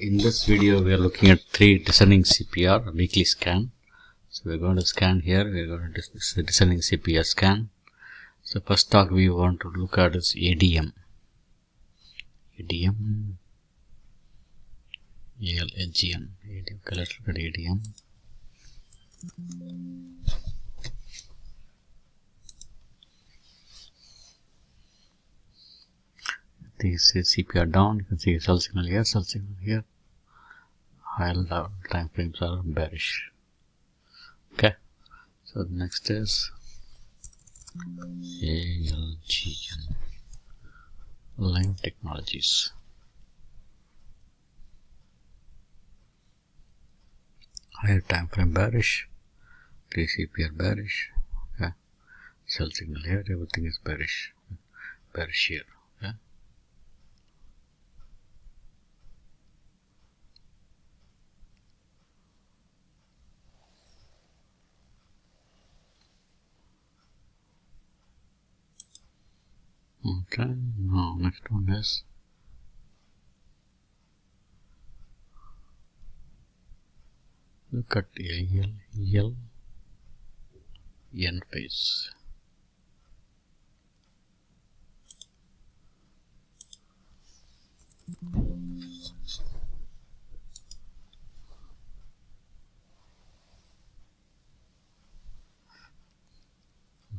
in this video we are looking at 3 descending CPR weekly scan. So we're going to scan here. We're going to do a descending CPR scan. So first stock we want to look at is ADM. ADM. ALGN. ADM. Okay, let's look at ADM. This is CPR down. You can see sell signal here, sell signal here. High time frames are bearish. Okay, so the next is ALGN, Live Technologies. Higher time frame bearish, 3 CPR bearish. Okay, sell signal here, everything is bearish, bearish here. Okay. Okay, now next one is look at ALGN phase.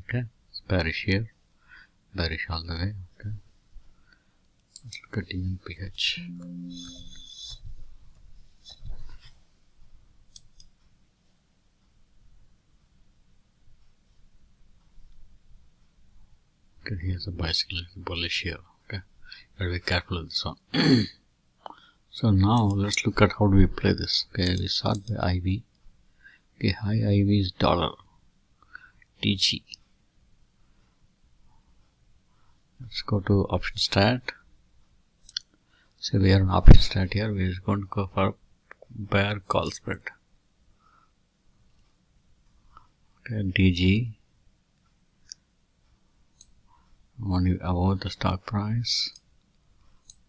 Okay, it's bearish here. Bearish all the way. Okay, let's look at EMPH. Okay, here's a bicycle, bullish here. Okay, gotta be careful with this one. So now let's look at how do we play this. Okay, we start by IV. Okay, high IV is dollar TG. Let's go to option strat. So we are on option strat here. We are going to go for bear call spread. Okay, DG. Only above the stock price.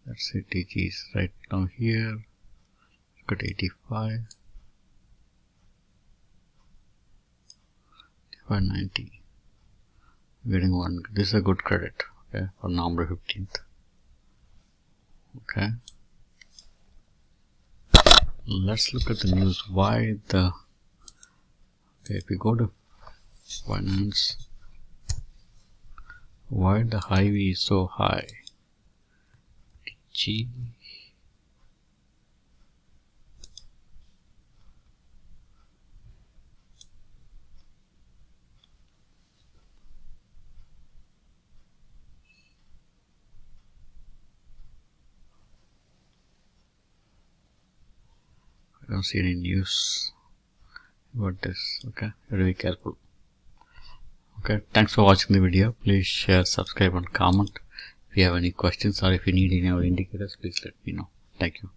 Let's say DG is right now here. Look at 85. 85.90. Getting one. This is a good credit. Okay, for November 15th. Okay, let's look at the news. Why the okay, if we go to finance, why the high V is so high? G. I don't see any news about this. Okay, gotta be careful. Okay, thanks for watching the video. Please share, subscribe and comment. If you have any questions or if you need any other indicators, please let me know. Thank you.